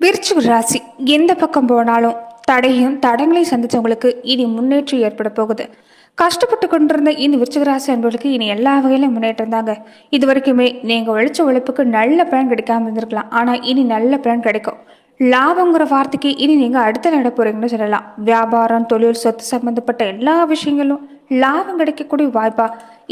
விருச்சிக ராசி எந்த பக்கம் போனாலும் தடையும் தடங்களையும் சந்திச்சவங்களுக்கு இனி முன்னேற்றம் ஏற்பட போகுது. கஷ்டப்பட்டு கொண்டிருந்த இந்த விருச்சிக ராசி அன்பர்களுக்கு இனி எல்லா வகையிலும் முன்னேற்றம் தாங்க. இது வரைக்குமே நீங்க உழைச்ச உழைப்புக்கு நல்ல பலன் கிடைக்காம இருந்திருக்கலாம். ஆனா இனி நல்ல பலன் கிடைக்கும். லாபங்கிற வார்த்தைக்கு இனி நீங்க அடுத்த நட போறீங்கன்னு சொல்லலாம். வியாபாரம், தொழில், சொத்து சம்பந்தப்பட்ட எல்லா விஷயங்களும் லாபம் கிடைக்கக்கூடிய வாய்ப்பா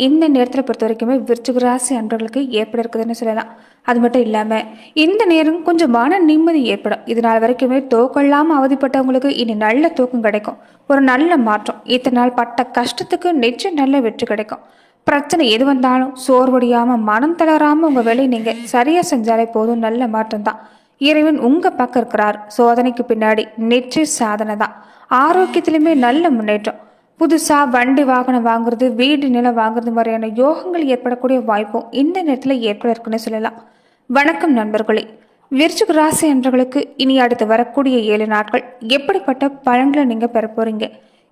இந்த நேரத்தில் பொறுத்த வரைக்குமே விருச்சிக ராசி அன்பர்களுக்கு ஏற்பட இருக்குதுன்னு சொல்லலாம். அது மட்டும் இல்லாம இந்த நேரம் கொஞ்சம் மன நிம்மதி ஏற்படும். இதனால் வரைக்குமே தூக்கம் இல்லாம அவதிப்பட்டவங்களுக்கு இனி நல்ல தூக்கம் கிடைக்கும். ஒரு நல்ல மாற்றம். இத்தனை நாள் பட்ட கஷ்டத்துக்கு நிச்சயம் நல்ல வெற்றி கிடைக்கும். பிரச்சனை எது வந்தாலும் சோர்வடியாம மனம் தளராம உங்க வேலையை நீங்க சரியா செஞ்சாலே போதும். நல்ல மாற்றம் தான். இறைவன் உங்க பக்கம் இருக்கிறார். சோதனைக்கு பின்னாடி நிச்சய சாதனை தான். ஆரோக்கியத்திலுமே நல்ல முன்னேற்றம். புதுசா வண்டி வாகனம் வாங்குறது, வீடு நிலம் வாங்குறது மாதிரியான யோகங்கள் ஏற்படக்கூடிய வாய்ப்பும் இந்த நேரத்தில் ஏற்பட இருக்குன்னு சொல்லலாம். வணக்கம் நண்பர்களே. விருச்சிக ராசி அன்பர்களுக்கு இனி அடுத்து வரக்கூடிய 7 நாட்கள் எப்படிப்பட்ட பலன்களை நீங்க பெற போறீங்க?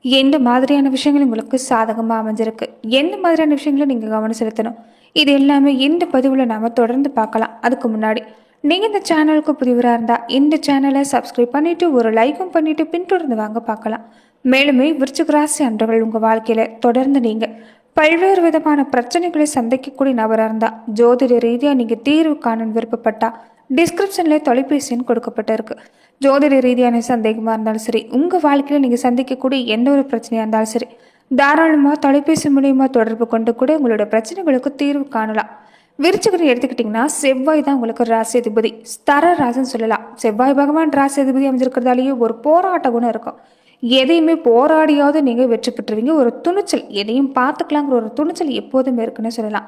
எந்த மாதிரியான விஷயங்கள் உங்களுக்கு சாதகமா அமைஞ்சிருக்கு? எந்த மாதிரியான விஷயங்களை நீங்க கவனம் செலுத்தணும்? இது எல்லாமே இந்த பதிவுல நாம தொடர்ந்து பார்க்கலாம். அதுக்கு முன்னாடி நீங்க இந்த சேனலுக்கு புதிவராக இருந்தா இந்த சேனலை சப்ஸ்கிரைப் பண்ணிட்டு ஒரு லைக்கும் பண்ணிட்டு பின்தொடர்ந்து வாங்க பார்க்கலாம். மேலுமே விருச்சிக ராசி அன்பர்கள் உங்க வாழ்க்கையில தொடர்ந்து நீங்க பல்வேறு விதமான பிரச்சனைகளை சந்திக்கக்கூடிய நபராக இருந்தா ஜோதிட ரீதியா நீங்க தீர்வு காண விருப்பப்பட்டா டிஸ்கிரிப்ஷன்ல தொலைபேசி எண் கொடுக்கப்பட்டிருக்கு. ஜோதிட ரீதியான சந்தேகமா இருந்தாலும் சரி, உங்க வாழ்க்கையில நீங்க சந்திக்கக்கூடிய எந்த ஒரு பிரச்சனையா இருந்தாலும் சரி, தாராளமா தொலைபேசி மூலியமா தொடர்பு கொண்டு கூட உங்களோட பிரச்சனைகளுக்கு தீர்வு காணலாம். விருச்சிகரை எடுத்துக்கிட்டிங்கன்னா செவ்வாய் தான் உங்களுக்கு ராசி அதிபதி. ஸ்தர ராசின்னு சொல்லலாம். செவ்வாய் பகவான் ராசி அதிபதி அமைஞ்சிருக்கிறதாலேயே ஒரு போராட்ட குணம் இருக்கும். எதையுமே போராடியாவது நீங்கள் வெற்றி பெற்றுவீங்க. ஒரு துணிச்சல், எதையும் பார்த்துக்கலாங்கிற ஒரு துணிச்சல் எப்போதுமே இருக்குன்னு சொல்லலாம்.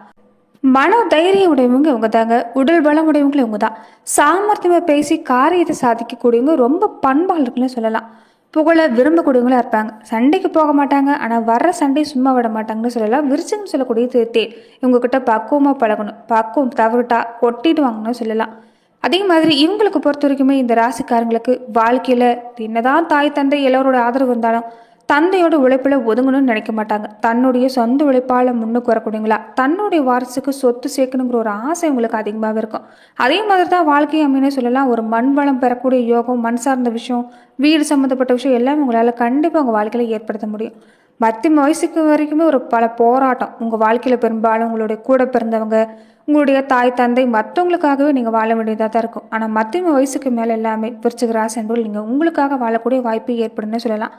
மன தைரியம் உடையவங்க இவங்க தாங்க. உடல் பலம் உடையவங்களும் இவங்க தான். சாமர்த்தியமாக பேசி காரியத்தை சாதிக்கக்கூடியவங்க, ரொம்ப பண்பால் இருக்குன்னு சொல்லலாம். புகழ விரும்பக்கூடியவங்களா இருப்பாங்க. சண்டைக்கு போக மாட்டாங்க, ஆனால் வர்ற சண்டை சும்மா விட மாட்டாங்கன்னு சொல்லலாம். விருச்சிகம் சொல்லக்கூடிய தேர் இவங்ககிட்ட பக்குவமாக பழகணும். பக்குவம் தவறுட்டா கொட்டிடுவாங்கன்னு சொல்லலாம். அதே மாதிரி இவங்களுக்கு பொறுத்த வரைக்குமே இந்த ராசிக்காரங்களுக்கு வாழ்க்கையில் என்னதான் தாய் தந்தை எல்லோரோட ஆதரவு இருந்தாலும் தந்தையோட உழைப்பில் ஒதுங்கணும்னு நினைக்க மாட்டாங்க. தன்னுடைய சொந்த உழைப்பால் முன்னுக்கு வரக்கூடியங்களா, தன்னுடைய வாரிசுக்கு சொத்து சேர்க்கணுங்கிற ஒரு ஆசை உங்களுக்கு அதிகமாகவே இருக்கும். அதே மாதிரி தான் வாழ்க்கை அமைனே சொல்லலாம். ஒரு மண் வளம் பெறக்கூடிய யோகம், மண் சார்ந்த விஷயம், வீடு சம்மந்தப்பட்ட விஷயம் எல்லாம் உங்களால் கண்டிப்பாக உங்கள் வாழ்க்கையில் ஏற்படுத்த முடியும். மத்திய வயசுக்கு வரைக்குமே ஒரு பல போராட்டம் உங்கள் வாழ்க்கையில். பெரும்பாலும் உங்களுடைய கூட பிறந்தவங்க, உங்களுடைய தாய் தந்தை, மற்றவங்களுக்காகவே நீங்கள் வாழ வேண்டியதாக தான் இருக்கும். ஆனால் மத்திய வயசுக்கு மேலே எல்லாமே விருச்சிக ராசி என்பவர்கள் நீங்கள் உங்களுக்காக வாழக்கூடிய வாய்ப்பு ஏற்படும்னு சொல்லலாம்.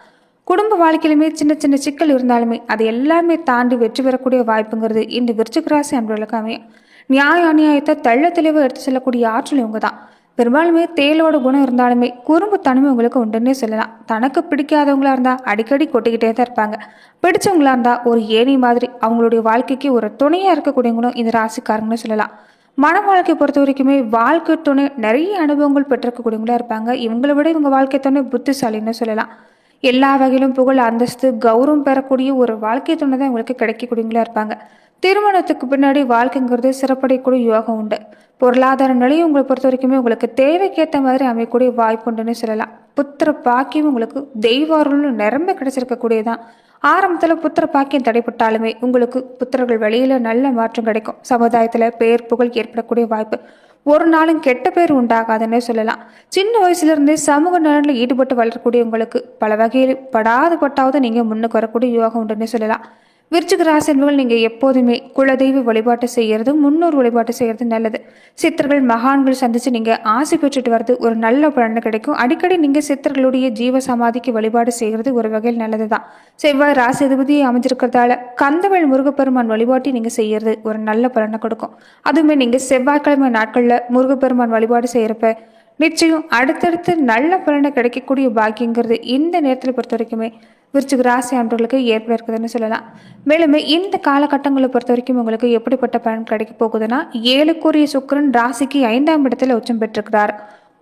குடும்ப வாழ்க்கையிலுமே சின்ன சின்ன சிக்கல் இருந்தாலுமே அது எல்லாமே தாண்டி வெற்றி பெறக்கூடிய வாய்ப்புங்கிறது இந்த விருச்சிக ராசி அன்பர்களுக்கு அமையும். நியாய அநியாயத்தை தெள்ள தெளிவாக எடுத்து செல்லக்கூடிய ஆற்றல் இவங்க தான். பெரும்பாலுமே தேலோட குணம் இருந்தாலுமே குறும்புத்தன்மை உங்களுக்கு உண்டுன்னே சொல்லலாம். தனக்கு பிடிக்காதவங்களா இருந்தால் அடிக்கடி கொட்டிக்கிட்டே தான் இருப்பாங்க. பிடிச்சவங்களா இருந்தால் ஒரு ஏணி மாதிரி அவங்களுடைய வாழ்க்கைக்கு ஒரு துணையாக இருக்கக்கூடியவங்களும் இந்த ராசிக்காரங்கன்னு சொல்லலாம். மன வாழ்க்கை பொறுத்த வரைக்குமே வாழ்க்கை துணை நிறைய அனுபவங்கள் பெற்றிருக்கக்கூடியவங்களா இருப்பாங்க. இவங்களை விட இவங்க வாழ்க்கை துணை புத்திசாலின்னு சொல்லலாம். எல்லா வகையிலும் புகழ், அந்தஸ்து, கௌரவம் பெறக்கூடிய ஒரு வாழ்க்கை துணை தான் உங்களுக்கு கிடைக்கக்கூடியவங்களா இருப்பாங்க. திருமணத்துக்கு பின்னாடி வாழ்க்கைங்கிறது சிறப்படையக்கூடிய யோகம் உண்டு. பொருளாதார நிலையை உங்களை பொறுத்த வரைக்குமே உங்களுக்கு தேவைக்கேற்ற மாதிரி அமையக்கூடிய வாய்ப்பு உண்டுன்னு சொல்லலாம். புத்திர பாக்கியம் உங்களுக்கு தெய்வாருள் நிரம்ப கிடைச்சிருக்கக்கூடியதான். ஆரம்பத்தில் புத்திர பாக்கியம் தடைப்பட்டாலுமே உங்களுக்கு புத்திரர்கள் வழியில நல்ல மாற்றம் கிடைக்கும். சமுதாயத்தில் பெயர் புகழ் ஏற்படக்கூடிய வாய்ப்பு. ஒரு நாளும் கெட்ட பேர் உண்டாகாதுன்னே சொல்லலாம். சின்ன வயசுல இருந்தே சமூக நலனில் ஈடுபட்டு வளரக்கூடிய உங்களுக்கு பல வகையில் படாது பட்டாவது நீங்க முன்னுக்கு வரக்கூடிய யோகம் உண்டுன்னே சொல்லலாம். விருச்சிக ராசி என்பவர்கள் நீங்க எப்போதுமே குலதெய்வ வழிபாட்டு செய்யறது, முன்னோர் வழிபாட்டு செய்யறது நல்லது. சித்தர்கள், மகான்கள் சந்திச்சு நீங்க ஆசை பெற்றுட்டு வர்றது ஒரு நல்ல பலன் கிடைக்கும். அடிக்கடி நீங்க சித்தர்களுடைய ஜீவ சமாதிக்கு வழிபாடு செய்யறது ஒரு வகையில் நல்லதுதான். செவ்வாய் ராசி அதிபதி அமைஞ்சிருக்கிறதால கந்தவேல் முருகப்பெருமான் வழிபாட்டை நீங்க செய்யறது ஒரு நல்ல பலனை கொடுக்கும். அதுவுமே நீங்க செவ்வாய்க்கிழமை நாட்கள்ல முருகப்பெருமான் வழிபாடு செய்யறப்ப நிச்சயம் அடுத்தடுத்து நல்ல பலனை கிடைக்கக்கூடிய பாக்கியங்கிறது இந்த நேரத்தில் பொறுத்த வரைக்குமே விருச்சிக ராசி அன்பர்களுக்கு ஏற்பட இருக்குதுன்னு சொல்லலாம். மேலுமே இந்த காலகட்டங்களை பொறுத்த வரைக்கும் உங்களுக்கு எப்படிப்பட்ட பலன் கிடைக்க போகுதுன்னா, 7க்குரிய சுக்கிரன் ராசிக்கு 5ஆம் இடத்துல உச்சம் பெற்றிருக்கிறார்.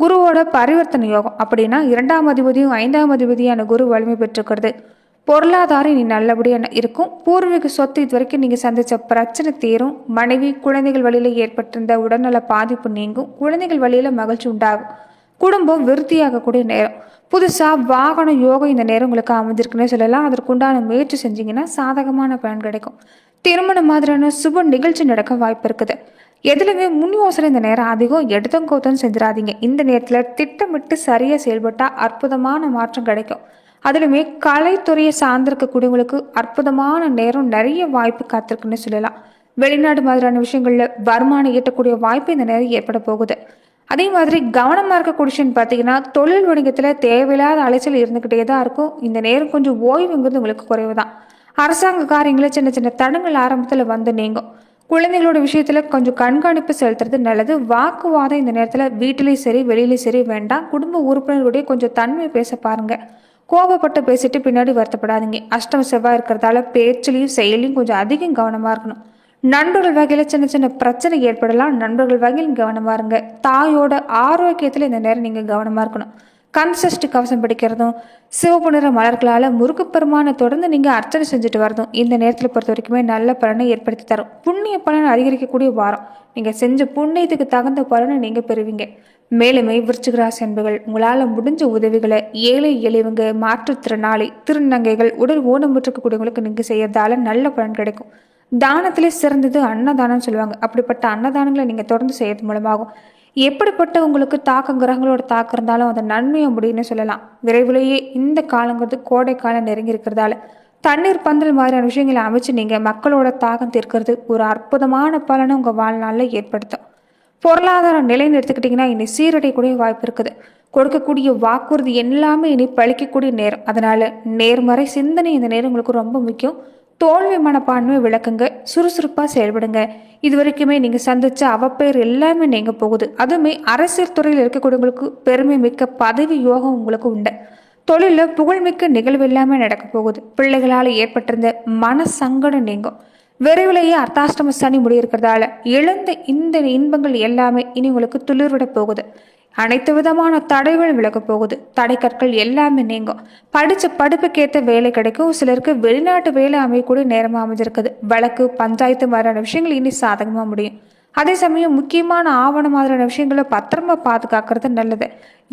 குருவோட பரிவர்த்தனை யோகம். அப்படின்னா 2ஆம் அதிபதியும் 5ஆம் அதிபதியான குரு வலிமை பெற்றிருக்கிறது. பொருளாதாரம் இனி நல்லபடியாக இருக்கும். பூர்வீக சொத்து இது வரைக்கும் நீங்கள் சந்தித்த பிரச்சனை தீரும். மனைவி, குழந்தைகள் வழியில் ஏற்பட்டிருந்த உடல்நல பாதிப்பு நீங்கும். குழந்தைகள் வழியில் மகிழ்ச்சி உண்டாகும். குடும்பம் விருத்தியாகக்கூடிய நேரம். புதுசாக வாகன யோகம் இந்த நேரம் உங்களுக்கு அமைஞ்சிருக்குன்னே சொல்லலாம். அதற்குண்டான முயற்சி செஞ்சீங்கன்னா சாதகமான பலன் கிடைக்கும். திருமணம் மாதிரியான சுப நிகழ்ச்சி நடக்க வாய்ப்பு இருக்குது. எதுலையுமே முன் யோசனை இந்த நேரம் அதிகம் எடுத்தம் கௌத்தம் செஞ்சிடாதீங்க. இந்த நேரத்தில் திட்டமிட்டு சரியாக செயல்பட்டால் அற்புதமான மாற்றம் கிடைக்கும். அதுலையுமே கலைத்துறையை சார்ந்திருக்கக்கூடியவங்களுக்கு அற்புதமான நேரம், நிறைய வாய்ப்பு காத்திருக்குன்னு சொல்லலாம். வெளிநாடு மாதிரியான விஷயங்களில் வருமானம் ஈட்டக்கூடிய வாய்ப்பு இந்த நேரம் ஏற்பட போகுது. அதே மாதிரி கவனமாக இருக்கக்கூடிய விஷயம் பார்த்தீங்கன்னா, தொழில் வணிகத்தில் தேவையில்லாத அலைச்சல் இருந்துக்கிட்டே தான் இருக்கும். இந்த நேரம் கொஞ்சம் ஓய்வுங்கிறது உங்களுக்கு குறைவு தான். அரசாங்க காரியங்களில் சின்ன சின்ன தடங்கள் ஆரம்பத்தில் வந்து நீங்கும். குழந்தைகளோட விஷயத்தில் கொஞ்சம் கண்காணிப்பு செலுத்துறது நல்லது. வாக்குவாதம் இந்த நேரத்தில் வீட்டிலையும் சரி வெளியிலையும் சரி வேண்டாம். குடும்ப உறுப்பினர்களுடைய கொஞ்சம் தன்மை பேச பாருங்க. கோபப்பட்டு பேசிட்டு பின்னாடி வருத்தப்படாதீங்க. அஷ்டம செவ்வாய் இருக்கிறதால பேச்சுலையும் செயலையும் கொஞ்சம் அதிகம் கவனமாக இருக்கணும். நண்பர்கள் வகையில் சின்ன சின்ன பிரச்சனை ஏற்படலாம். நண்பர்கள் வகையில் கவனமாக இருங்க. தாயோட ஆரோக்கியத்தில் இந்த நேரம் நீங்கள் கவனமாக இருக்கணும். கன்சஷ்டி கவசம் படிக்கிறதும் சிவப்பு நிற மலர்களால் முருகப்பெருமானை தொடர்ந்து நீங்கள் அர்ச்சனை செஞ்சுட்டு வரதும் இந்த நேரத்தில் பொறுத்த வரைக்குமே நல்ல பலனை ஏற்படுத்தி தரும். புண்ணிய பலனை அதிகரிக்கக்கூடிய வாரம். நீங்கள் செஞ்ச புண்ணியத்துக்கு தகுந்த பலனை நீங்கள் பெறுவீங்க. மேலுமே விருச்சிக ராசி அன்புகள், உங்களால் முடிஞ்ச உதவிகளை ஏழை எளிவங்க, மாற்றுத்திறனாளி, திருநங்கைகள், உடல் ஊனமுற்றிருக்கக்கூடியவங்களுக்கு நீங்கள் செய்யறதால நல்ல பலன் கிடைக்கும். தானத்திலே சிறந்தது அன்னதானம் சொல்லுவாங்க. அப்படிப்பட்ட அன்னதானங்களை நீங்கள் தொடர்ந்து செய்யறது மூலமாகும். எப்படிப்பட்ட உங்களுக்கு தாக்கம், கிரகங்களோட தாக்கம் இருந்தாலும் அதை நன்மையை முடியும்னு சொல்லலாம். விரைவிலேயே இந்த காலங்கிறது கோடை காலம் நெருங்கி இருக்கிறதால தண்ணீர் பந்தல் மாதிரியான விஷயங்களை அமைச்சு நீங்கள் மக்களோட தாக்கம் தீர்க்கிறது ஒரு அற்புதமான பலனை உங்கள் வாழ்நாளில் ஏற்படுத்தும். பொருளாதார நிலைன்னு எடுத்துக்கிட்டிங்கன்னா இனி சீரடையக்கூடிய வாய்ப்பு இருக்குது. கொடுக்கக்கூடிய வாக்குறுதி எல்லாமே இனி பழிக்கக்கூடிய நேரம். அதனால நேர்மறை சிந்தனை இந்த நேரம் உங்களுக்கு ரொம்ப முக்கியம். தோல்வி மனப்பான்மை விளக்குங்க. சுறுசுறுப்பாக செயல்படுங்க. இது வரைக்குமே நீங்கள் சந்திச்ச அவப்பெயர் எல்லாமே நீங்க போகுது. அதுவுமே அரசியல் துறையில் இருக்கக்கூடியவங்களுக்கு பெருமை மிக்க பதவி யோகம் உங்களுக்கு உண்டு. தொழிலில் புகழ்மிக்க நிகழ்வு எல்லாமே நடக்க போகுது. பிள்ளைகளால் ஏற்பட்டிருந்த மன சங்கடம் நீங்கும். விரைவிலேயே அர்த்தாஷ்டம சனி முடியிருக்கிறதால இழந்த இந்த இன்பங்கள் எல்லாமே இனி உங்களுக்கு துளிர்விட போகுது. அனைத்து விதமான தடைகள் விலக போகுது. தடைக்கற்கள் எல்லாமே நீங்கும். படித்த படிப்புக்கேற்ற வேலை கிடைக்கும். சிலருக்கு வெளிநாட்டு வேலை அமையக்கூடிய நேரமாக அமைஞ்சிருக்குது. வழக்கு, பஞ்சாயத்து மாதிரியான விஷயங்கள் இனி சாதகமாக முடியும். அதே சமயம் முக்கியமான ஆவணம் மாதிரியான விஷயங்களை பத்திரமா பாதுகாக்கிறது நல்லது.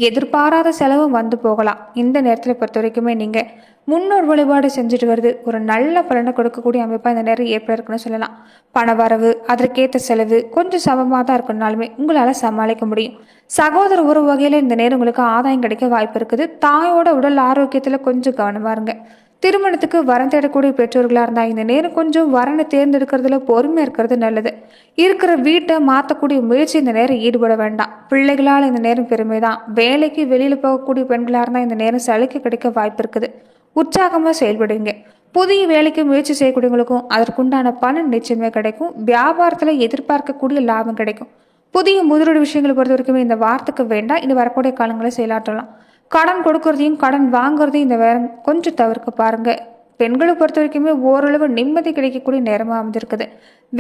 எதிர்பாராத செலவு வந்து போகலாம். இந்த நேரத்தில் பொறுத்த வரைக்குமே நீங்கள் முன்னோர் வழிபாடு செஞ்சுட்டு வருது ஒரு நல்ல பலனை கொடுக்கக்கூடிய அமைப்பாக இந்த நேரம் ஏற்பட இருக்குன்னு சொல்லலாம். பண வரவு, அதற்கேற்ற செலவு கொஞ்சம் சமமாக தான் இருக்குனாலுமே உங்களால் சமாளிக்க முடியும். சகோதர உறவு வகையில் இந்த நேரம் உங்களுக்கு ஆதாயம் கிடைக்க வாய்ப்பு இருக்குது. தாயோட உடல் ஆரோக்கியத்தில் கொஞ்சம் கவனமாக இருங்க. திருமணத்துக்கு வரம் தேடக்கூடிய பெற்றோர்களாக இருந்தால் இந்த நேரம் கொஞ்சம் வரனை தேர்ந்தெடுக்கிறதுல பொறுமையாக இருக்கிறது நல்லது. இருக்கிற வீட்டை மாற்றக்கூடிய முயற்சி இந்த நேரம் ஈடுபட வேண்டாம். பிள்ளைகளால் இந்த நேரம் பெருமை தான். வேலைக்கு வெளியில் போகக்கூடிய பெண்களாக இருந்தால் இந்த நேரம் சலுகை கிடைக்க வாய்ப்பு இருக்குது. உற்சாகமாக செயல்படுவீங்க. புதிய வேலைக்கு முயற்சி செய்யக்கூடியவங்களுக்கும் அதற்குண்டான பலன் நிச்சயமே கிடைக்கும். வியாபாரத்தில் எதிர்பார்க்கக்கூடிய லாபம் கிடைக்கும். புதிய முதலீடு விஷயங்களை பொறுத்த வரைக்குமே இந்த வாரத்துக்கு வேண்டாம். இனி வரக்கூடிய காலங்களை செயலாற்றலாம். கடன் கொடுக்கறதையும் கடன் வாங்குறதையும் இந்த வேரம் கொஞ்சம் தவிர்க்க பாருங்க. பெண்களை பொறுத்த வரைக்குமே ஓரளவு நிம்மதி கிடைக்கக்கூடிய நேரமாக அமைஞ்சிருக்குது.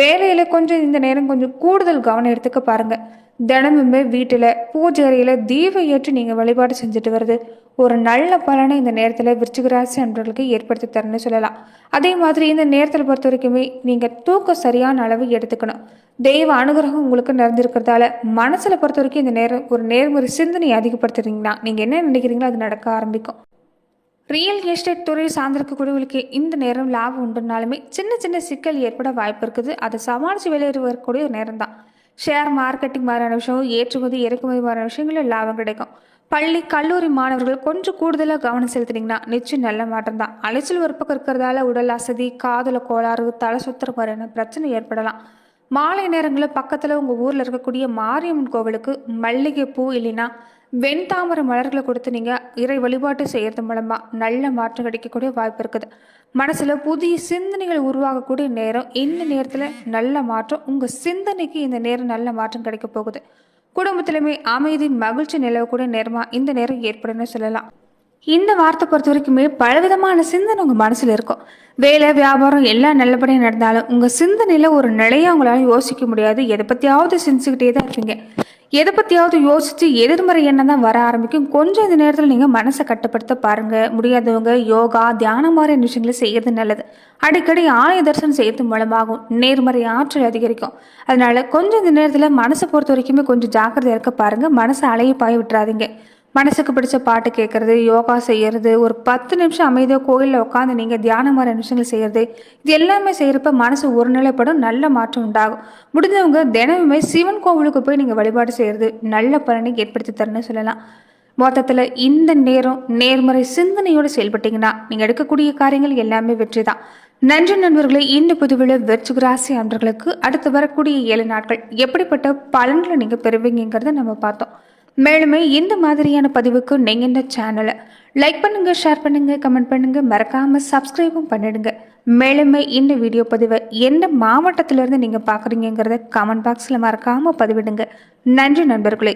வேலையில கொஞ்சம் இந்த நேரம் கொஞ்சம் கூடுதல் கவனம் எடுத்துக்க பாருங்க. தினமுமே வீட்டில் பூஜை அறையில் தீபம் ஏற்றி நீங்கள் வழிபாடு செஞ்சுட்டு வருது ஒரு நல்ல பலனை இந்த நேரத்தில் விருச்சிக ராசி அன்பர்களுக்கு ஏற்படுத்தி தரணும்னு சொல்லலாம். அதே மாதிரி இந்த நேரத்தில் பொறுத்த வரைக்குமே நீங்கள் தூக்கம் சரியான அளவு எடுத்துக்கணும். தெய்வ அனுகிரகம் உங்களுக்கு நிறைந்திருக்கிறதால மனசில் பொறுத்த வரைக்கும் இந்த நேரம் ஒரு நேர்மறை சிந்தனை அதிகப்படுத்துறீங்கன்னா நீங்கள் என்ன நினைக்கிறீங்களோ அது நடக்க ஆரம்பிக்கும். ரியல் எஸ்டேட் துறையை சார்ந்திருக்கக்கூடியவங்களுக்கு இந்த நேரம் லாபம் உண்டுனாலுமே சின்ன சின்ன சிக்கல் ஏற்பட வாய்ப்பு இருக்குது. அதை சமாளித்து வெளியேறி வரக்கூடிய ஒரு நேரம் தான். ஷேர் மார்க்கெட்டிங் மாதிரியான விஷயம், ஏற்றுமதி இறக்குமதி மாதிரியான விஷயங்களில் லாபம் கிடைக்கும். பள்ளி கல்லூரி மாணவர்கள் கொஞ்சம் கூடுதலாக கவனம் செலுத்தினீங்கன்னா நிச்சயம் நல்ல மாற்றம் தான். அலைச்சல் ஒரு பக்கம் இருக்கிறதால உடல் அசதி, காதல கோளாறு, தலை சுத்துற மாதிரியான பிரச்சனை ஏற்படலாம். மாலை நேரங்களில் பக்கத்தில் உங்கள் ஊரில் இருக்கக்கூடிய மாரியம்மன் கோவிலுக்கு மல்லிகை பூ இல்லைன்னா வெண்தாமரை மலர்களை கொடுத்து நீங்கள் இறை வழிபாட்டு செய்கிறது மூலமாக நல்ல மாற்றம் கிடைக்கக்கூடிய வாய்ப்பு இருக்குது. மனசில் புதிய சிந்தனைகள் உருவாகக்கூடிய நேரம். இந்த நேரத்தில் நல்ல மாற்றம். உங்கள் சிந்தனைக்கு இந்த நேரம் நல்ல மாற்றம் கிடைக்க போகுது. குடும்பத்திலுமே அமைதி, மகிழ்ச்சி நிலவக்கூடிய நேரமாக இந்த நேரம் ஏற்படுன்னு சொல்லலாம். இந்த வார்த்தை பொறுத்த வரைக்குமே பலவிதமான சிந்தனை உங்கள் மனசில் இருக்கும். வேலை, வியாபாரம் எல்லாம் நல்லபடியாக நடந்தாலும் உங்கள் சிந்தனையில் ஒரு நிலையாக உங்களால் யோசிக்க முடியாது. எதை பற்றியாவது செஞ்சுக்கிட்டே தான் இருப்பீங்க. எதை பற்றியாவது யோசித்து எதிர்மறை எண்ணம் தான் வர ஆரம்பிக்கும். கொஞ்சம் இந்த நேரத்தில் நீங்கள் மனசை கட்டுப்படுத்த பாருங்கள். முடியாதவங்க யோகா, தியானம் மாதிரியான விஷயங்களை செய்கிறது நல்லது. அடிக்கடி ஆலய தரிசனம் செய்யறது மூலமாகும் நேர்மறை ஆற்றல் அதிகரிக்கும். அதனால கொஞ்சம் இந்த நேரத்தில் மனசை பொறுத்த வரைக்குமே கொஞ்சம் ஜாக்கிரதையாக இருக்க பாருங்கள். மனசை அலைய பாய விட்டுறாதீங்க. மனசுக்கு பிடிச்ச பாட்டு கேட்கறது, யோகா செய்யறது, ஒரு 10 நிமிஷம் அமைதியாக கோயிலில் உட்காந்து நீங்கள் தியானம் மாதிரி விஷயங்கள் செய்யறது, இது எல்லாமே செய்கிறப்ப மனசு ஒருநிலைப்படும், நல்ல மாற்றம் உண்டாகும். முடிஞ்சவங்க தினமுமே சிவன் கோவிலுக்கு போய் நீங்கள் வழிபாடு செய்கிறது நல்ல பலனை ஏற்படுத்தி தரணும்னு சொல்லலாம். மொத்தத்தில் இந்த நேரம் நேர்மறை சிந்தனையோடு செயல்பட்டீங்கன்னா நீங்கள் எடுக்கக்கூடிய காரியங்கள் எல்லாமே வெற்றி தான். நன்றி நண்பர்களே. இந்த புதுவில விருச்சிக ராசி அன்பர்களுக்கு அடுத்து வரக்கூடிய 7 நாட்கள் எப்படிப்பட்ட பலன்களை நீங்கள் பெறுவீங்கிறத நம்ம பார்த்தோம். மேலுமே இந்த மாதிரியான பதிவுக்கு நீங்கள் இந்த சேனலை லைக் பண்ணுங்க, ஷேர் பண்ணுங்க, கமெண்ட் பண்ணுங்க, மறக்காம சப்ஸ்கிரைபும் பண்ணிடுங்க. மேலுமே இந்த வீடியோ பதிவை எந்த மாவட்டத்திலிருந்து நீங்கள் பார்க்குறீங்கிறத கமெண்ட் பாக்ஸில் மறக்காம பதிவிடுங்க. நன்றி நண்பர்களே.